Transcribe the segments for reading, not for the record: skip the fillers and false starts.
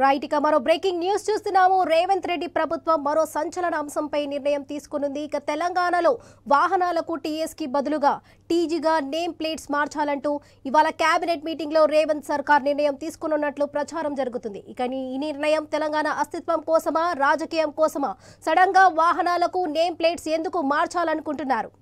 Right ఇక మరో breaking news చూస్తున్నాము. రేవంత్ రెడ్డి ప్రభుత్వం మరో సంచలన అంశంపై నిర్ణయం తీసుకున్నది. ఇక తెలంగాణలో వాహనాలకు టీఎస్ కి బదులుగా టీజీగా నేమ్ ప్లేట్స్ మార్చాలంటూ ఇవాళ కేబినెట్ మీటింగ్ లో రేవంత్ సర్కార్ నిర్ణయం తీసుకున్నట్లు ప్రచారం జరుగుతుంది. ఇక ఈ నిర్ణయం తెలంగాణ అస్తిత్వం కోసమా, రాజకీయం కోసమా? సడన్ గా వాహనాలకు నేమ్ ప్లేట్స్ ఎందుకు మార్చాలనుకుంటున్నారు?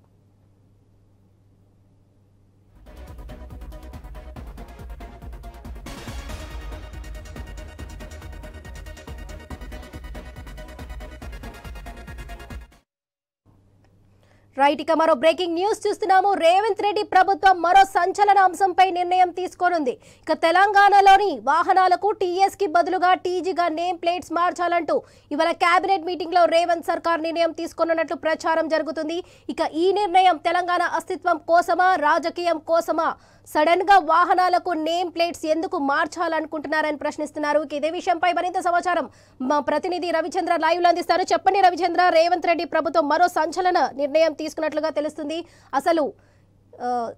రైట్ ఇక మరో బ్రేకింగ్ న్యూస్ చూస్తున్నాము. రేవంత్ రెడ్డి ప్రభుత్వం మరో సంచలన అంశంపై నిర్ణయం తీసుకొనుంది. ఇక తెలంగాణలోని వాహనాలకు టీఎస్ కి బదులుగా టీజీగా నేమ్ ప్లేట్స్ మార్చాలంటూ ఇవాళ కేబినెట్ మీటింగ్ లో రేవంత్ సర్కార్ నిర్ణయం తీసుకున్నట్లు ప్రచారం జరుగుతుంది. ఇక ఈ నిర్ణయం తెలంగాణ అస్తిత్వం కోసమా, రాజకీయం కోసమా? సడన్ గా వాహనాలకు నేమ్ ప్లేట్స్ ఎందుకు మార్చాలనుకుంటున్నారని ప్రశ్నిస్తున్నారు. ఇదే విషయంపై మరింత సమాచారం మా ప్రతినిధి రవిచంద్ర లైవ్ లో అందిస్తారు. చెప్పండి రవిచంద్ర, రేవంత్ రెడ్డి ప్రభుత్వం మరో సంచలన నిర్ణయం తీసుకున్నట్లుగా తెలుస్తుంది. అసలు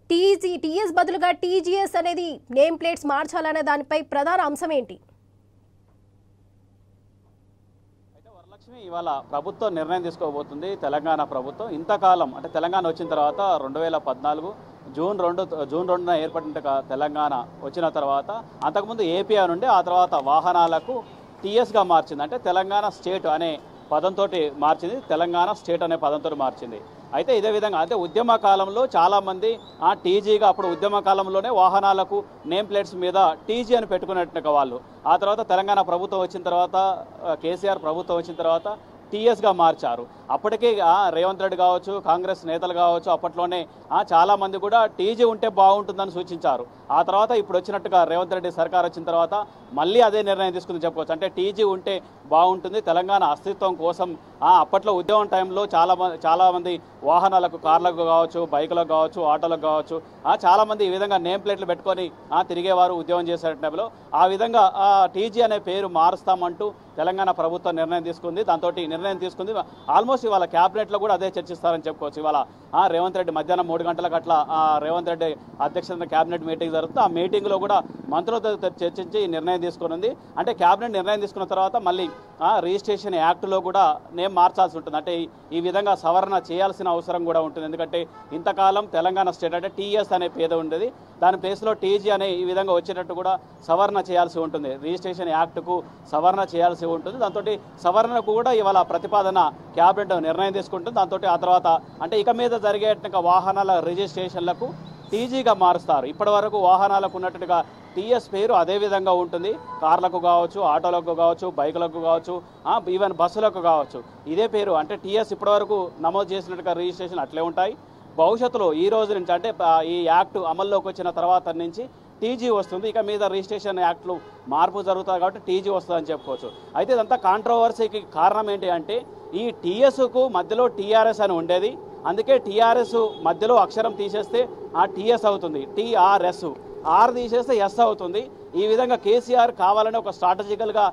టీఎస్ బదులుగా టీజీఎస్ అనేది నేమ్ ప్లేట్స్ మార్చాలనే దానిపై ప్రధాన అంశం ఏంటి? వరలక్ష్మి, ఇవాళ ప్రభుత్వం నిర్ణయం తీసుకోబోతుంది. తెలంగాణ ప్రభుత్వం ఇంతకాలం అంటే తెలంగాణ వచ్చిన తర్వాత 2014 జూన్ 2న ఏర్పడిన తెలంగాణ వచ్చిన తర్వాత అంతకుముందు ఏపీ నుండి ఆ తర్వాత వాహనాలకు టీఎస్గా మార్చింది. అంటే తెలంగాణ స్టేట్ అనే పదంతో మార్చింది, తెలంగాణ స్టేట్ అనే పదంతో మార్చింది. అయితే ఇదే విధంగా అంటే ఉద్యమ కాలంలో చాలామంది టీజీగా అప్పుడు ఉద్యమ కాలంలోనే వాహనాలకు నేమ్ ప్లేట్స్ మీద టీజీ అని పెట్టుకున్నట్టుగా వాళ్ళు. ఆ తర్వాత తెలంగాణ ప్రభుత్వం వచ్చిన తర్వాత, కేసీఆర్ ప్రభుత్వం వచ్చిన తర్వాత టీఎస్గా మార్చారు. అప్పటికే రేవంత్ రెడ్డి కావచ్చు, కాంగ్రెస్ నేతలు కావచ్చు, అప్పట్లోనే చాలామంది కూడా టీజీ ఉంటే బాగుంటుందని సూచించారు. ఆ తర్వాత ఇప్పుడు వచ్చినట్టుగా రేవంత్ రెడ్డి సర్కార్ వచ్చిన తర్వాత మళ్ళీ అదే నిర్ణయం తీసుకుంది చెప్పుకోవచ్చు. అంటే టీజీ ఉంటే బాగుంటుంది తెలంగాణ అస్తిత్వం కోసం. అప్పట్లో ఉద్యమం టైంలో చాలామంది వాహనాలకు, కార్లకు కావచ్చు, బైకులకు కావచ్చు, ఆటోలకు కావచ్చు చాలామంది ఈ విధంగా నేమ్ ప్లేట్లు పెట్టుకొని తిరిగేవారు ఉద్యమం చేసే టైంలో. ఆ విధంగా టీజీ అనే పేరు మారుస్తామంటూ తెలంగాణ ప్రభుత్వం నిర్ణయం తీసుకుంది. దాంతో నిర్ణయం తీసుకుంది. ఆల్మోస్ట్ ఇవాళ క్యాబినెట్లో కూడా అదే చర్చిస్తారని చెప్పుకోవచ్చు. ఇవాళ రేవంత్ రెడ్డి మధ్యాహ్నం 3 గంటలకు అట్లా రేవంత్ రెడ్డి అధ్యక్షతన క్యాబినెట్ మీటింగ్ జరుగుతుంది. ఆ మీటింగ్లో కూడా మంత్రులతో చర్చించి నిర్ణయం తీసుకున్నది. అంటే క్యాబినెట్ నిర్ణయం తీసుకున్న తర్వాత మళ్ళీ రిజిస్ట్రేషన్ యాక్ట్లో కూడా నేమ్ మార్చాల్సి ఉంటుంది. అంటే ఈ విధంగా సవరణ చేయాల్సిన అవసరం కూడా ఉంటుంది. ఎందుకంటే ఇంతకాలం తెలంగాణ స్టేట్ అంటే టీఎస్ అనే పేద ఉండేది, దాని ప్లేస్లో టీజీ అనే ఈ విధంగా వచ్చేటట్టు కూడా సవరణ చేయాల్సి ఉంటుంది. రిజిస్ట్రేషన్ యాక్ట్కు సవరణ చేయాల్సి ఉంటుంది. దాంతో సవరణకు కూడా ఇవాళ ప్రతిపాదన క్యాబినెట్ నిర్ణయం తీసుకుంటుంది. దాంతో ఆ తర్వాత అంటే ఇక మీద జరిగే వాహనాల రిజిస్ట్రేషన్లకు టీజీగా మారుస్తారు. ఇప్పటి వరకు వాహనాలకు ఉన్నట్టుగా టీఎస్ పేరు అదే విధంగా ఉంటుంది. కార్లకు కావచ్చు, ఆటోలకు కావచ్చు, బైకులకు కావచ్చు, ఈవెన్ బస్సులకు కావచ్చు ఇదే పేరు. అంటే టీఎస్ ఇప్పటివరకు నమోదు చేసినట్టుగా రిజిస్ట్రేషన్ అట్లే ఉంటాయి. భవిష్యత్తులో ఈ రోజు నుంచి అంటే ఈ యాక్ట్ అమల్లోకి వచ్చిన తర్వాత నుంచి టీజీ వస్తుంది. ఇక మీద రిజిస్ట్రేషన్ యాక్ట్లు మార్పు జరుగుతుంది కాబట్టి టీజీ వస్తుందని చెప్పుకోవచ్చు. అయితే ఇదంతా కాంట్రవర్సీకి కారణం ఏంటి అంటే ఈ టీఎస్కు మధ్యలో టీఆర్ఎస్ అని ఉండేది. అందుకే టీఆర్ఎస్ మధ్యలో అక్షరం తీసేస్తే టీఎస్ అవుతుంది, టీఆర్ఎస్. ఆర్ తీసేస్తే ఎస్ అవుతుంది. ఈ విధంగా కేసీఆర్ కావాలని ఒక స్ట్రాటజికల్గా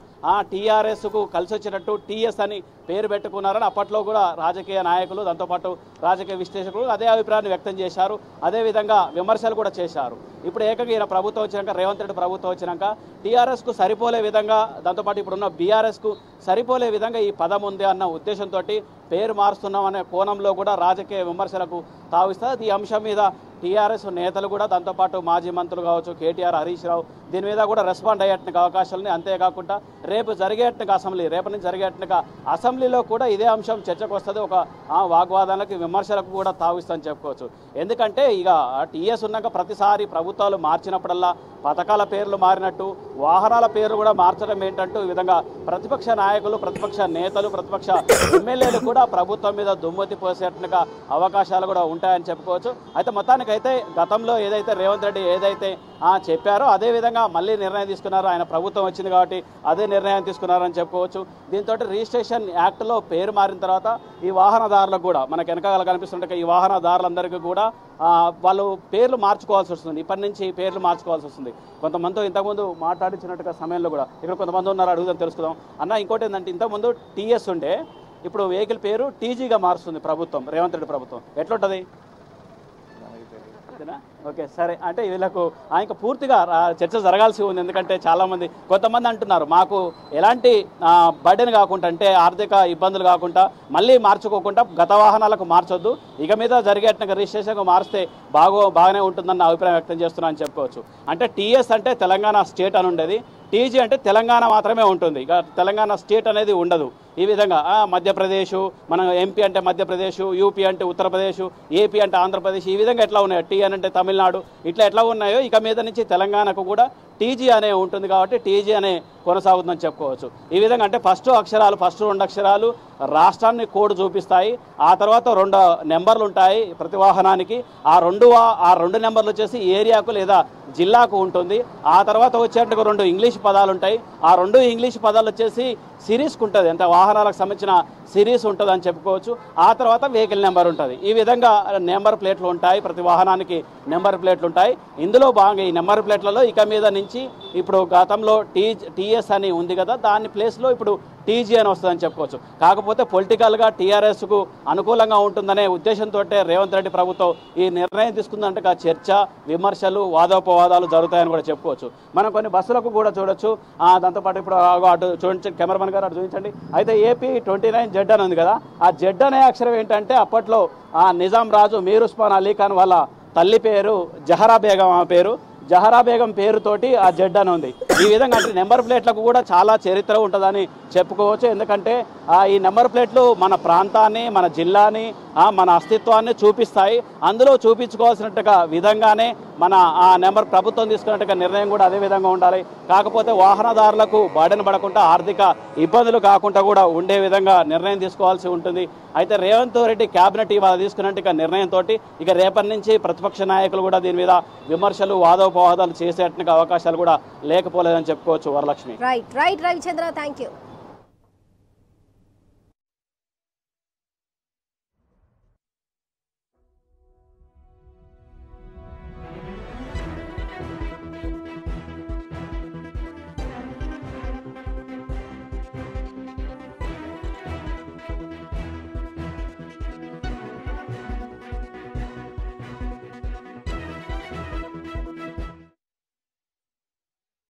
టీఆర్ఎస్కు కలిసి వచ్చేటట్టు టీఎస్ అని పేరు పెట్టుకున్నారని అప్పట్లో కూడా రాజకీయ నాయకులు, దాంతోపాటు రాజకీయ విశ్లేషకులు అదే అభిప్రాయాన్ని వ్యక్తం చేశారు. అదేవిధంగా విమర్శలు కూడా చేశారు. ఇప్పుడు ఏకంగా ఈయన ప్రభుత్వం వచ్చినాక, రేవంత్ రెడ్డి ప్రభుత్వం వచ్చినాక టీఆర్ఎస్కు సరిపోలే విధంగా, దాంతోపాటు ఇప్పుడున్న బీఆర్ఎస్కు సరిపోలే విధంగా ఈ పదం ఉంది అన్న ఉద్దేశంతో పేరు మారుస్తున్నాం అనే కోణంలో కూడా రాజకీయ విమర్శలకు తావిస్తారు. ఈ అంశం మీద టీఆర్ఎస్ నేతలు కూడా, దాంతోపాటు మాజీ మంత్రులు కావచ్చు, కేటీఆర్, హరీష్ రావు దీని మీద కూడా రెస్పాండ్ అయ్యేట్టుగా అవకాశాలని. అంతేకాకుండా రేపు జరిగేట్టుగా రేపటి నుంచి జరిగేట్టుగా అసెంబ్లీలో కూడా ఇదే అంశం చర్చకు వస్తుంది. ఒక వాగ్వాదానికి, విమర్శలకు కూడా తావిస్తుందని చెప్పుకోవచ్చు. ఎందుకంటే ఇక టీఎస్ ఉన్నాక ప్రతిసారి ప్రభుత్వాలు మార్చినప్పుడల్లా పథకాల పేర్లు మారినట్టు వాహనాల పేర్లు కూడా మార్చడం ఏంటంటూ ఈ విధంగా ప్రతిపక్ష నాయకులు, ప్రతిపక్ష నేతలు, ప్రతిపక్ష ఎమ్మెల్యేలు కూడా ప్రభుత్వం మీద దుమ్మెత్తి పోసేట్టుగా అవకాశాలు కూడా ఉంటాయని చెప్పుకోవచ్చు. అయితే మొత్తానికైతే గతంలో ఏదైతే రేవంత్ రెడ్డి ఏదైతే చెప్పారో అదేవిధంగా మళ్ళీ నిర్ణయం తీసుకున్నారు. ఆయన ప్రభుత్వం వచ్చింది కాబట్టి అదే నిర్ణయం తీసుకున్నారని చెప్పుకోవచ్చు. దీంతో రిజిస్ట్రేషన్ యాక్ట్లో పేరు మారిన తర్వాత ఈ వాహనదారులకు కూడా మనకు వెనకాల కనిపిస్తుంటే ఈ వాహనదారులందరికీ కూడా వాళ్ళు పేర్లు మార్చుకోవాల్సి వస్తుంది. ఇప్పటి నుంచి పేర్లు మార్చుకోవాల్సి వస్తుంది. కొంతమందితో ఇంతకుముందు మాట్లాడించినట్టుగా సమయంలో కూడా ఇక్కడ కొంతమంది ఉన్నారు, అడుగుదాం, తెలుసుకుందాం. అన్న, ఇంకోటి ఏంటంటే ఇంతకుముందు టీఎస్ ఉండే, ఇప్పుడు వెహికల్ పేరు టీజీగా మారుస్తుంది ప్రభుత్వం, రేవంత్ రెడ్డి ప్రభుత్వం. ఎట్లుంటుంది? అంతేనా? ఓకే సరే, అంటే వీళ్ళకు ఇంకా పూర్తిగా చర్చ జరగాల్సి ఉంది. ఎందుకంటే చాలామంది కొంతమంది అంటున్నారు మాకు ఎలాంటి బర్డెన్ కాకుండా, అంటే ఆర్థిక ఇబ్బందులు కాకుండా మళ్ళీ మార్చుకోకుండా గత వాహనాలకు మార్చొద్దు, ఇక మీద జరిగేట్టుగా రిజిస్ట్రేషన్గా మారిస్తే బాగానే ఉంటుందన్న అభిప్రాయం వ్యక్తం చేస్తున్నా అని చెప్పుకోవచ్చు. అంటే టీఎస్ అంటే తెలంగాణ స్టేట్ అని ఉండేది, టీజీ అంటే తెలంగాణ మాత్రమే ఉంటుంది, ఇక తెలంగాణ స్టేట్ అనేది ఉండదు. ఈ విధంగా మధ్యప్రదేశ్, మనం ఎంపీ అంటే మధ్యప్రదేశ్, యూపీ అంటే ఉత్తరప్రదేశ్, ఏపీ అంటే ఆంధ్రప్రదేశ్, ఈ విధంగా ఎట్లా ఉన్నాయో టీఎన్ అంటే తమిళనాడు, ఇట్లా ఎట్లా ఉన్నాయో ఇక మీద నుంచి తెలంగాణకు కూడా టీజీ అనే ఉంటుంది. కాబట్టి టీజీ అనే కొనసాగుతుందని చెప్పుకోవచ్చు. ఈ విధంగా అంటే ఫస్ట్ 2 అక్షరాలు రాష్ట్రాన్ని కోడ్ చూపిస్తాయి, ఆ తర్వాత 2 నెంబర్లు ఉంటాయి ప్రతి వాహనానికి. ఆ రెండు నెంబర్లు వచ్చేసి ఏరియాకు లేదా జిల్లాకు ఉంటుంది. ఆ తర్వాత వచ్చేట్టుగా 2 ఇంగ్లీష్ పదాలు ఉంటాయి. ఆ 2 ఇంగ్లీష్ పదాలు వచ్చేసి సిరీస్కి ఉంటుంది, అంటే వాహనాలకు సంబంధించిన సిరీస్ ఉంటుంది అని చెప్పుకోవచ్చు. ఆ తర్వాత వెహికల్ నెంబర్ ఉంటుంది. ఈ విధంగా నెంబర్ ప్లేట్లు ఉంటాయి, ప్రతి వాహనానికి నెంబర్ ప్లేట్లు ఉంటాయి. ఇందులో భాగంగా ఈ నెంబర్ ప్లేట్లలో ఇక మీద నుంచి ఇప్పుడు గతంలో టీఎస్ అని ఉంది కదా, దాని ప్లేస్లో ఇప్పుడు టీజీ అని వస్తుందని చెప్పుకోవచ్చు. కాకపోతే పొలిటికల్గా టీఆర్ఎస్కు అనుకూలంగా ఉంటుందనే ఉద్దేశంతో రేవంత్ రెడ్డి ప్రభుత్వం ఈ నిర్ణయం తీసుకుందంటే చర్చ, విమర్శలు, వాదోపవాదాలు జరుగుతాయని కూడా చెప్పుకోవచ్చు. మనం కొన్ని బస్సులకు కూడా చూడొచ్చు. దాంతోపాటు ఇప్పుడు అటు చూడండి, కెమెరామెన్ గారు అటు చూపించండి. అయితే ఏపీ 29 జెడ్ అని ఉంది కదా, ఆ జెడ్ అనే అక్షరం ఏంటంటే అప్పట్లో నిజాం రాజు మీర్ ఉస్మాన్ అలీ ఖాన్ వాళ్ళ తల్లి పేరు జహరా బేగం, ఆ పేరు జహరా బేగం పేరుతోటి ఆ జెడ్ అని ఉంది. ఈ విధంగా అంటే నెంబర్ ప్లేట్లకు కూడా చాలా చరిత్ర ఉంటుందని చెప్పుకోవచ్చు. ఎందుకంటే ఈ నెంబర్ ప్లేట్లు మన ప్రాంతాన్ని, మన జిల్లాని, మన అస్తిత్వాన్ని చూపిస్తాయి. అందులో చూపించుకోవాల్సినట్టుగా విధంగానే మన ఆ నెంబర్ ప్రభుత్వం తీసుకున్నట్టుగా నిర్ణయం కూడా అదే విధంగా ఉండాలి. కాకపోతే వాహనదారులకు బాడెన్ పడకుండా, ఆర్థిక ఇబ్బందులు కాకుండా కూడా ఉండే విధంగా నిర్ణయం తీసుకోవాల్సి ఉంటుంది. అయితే రేవంత్ రెడ్డి క్యాబినెట్ ఇవాళ తీసుకున్నట్టుగా నిర్ణయంతో ఇక రేపటి నుంచి ప్రతిపక్ష నాయకులు కూడా దీని మీద విమర్శలు, వాదోపవాదాలు చేసేట్టుగా అవకాశాలు కూడా లేకపోలేదని చెప్పుకోవచ్చు. Varalakshmi. Right Ravichandra, thank you.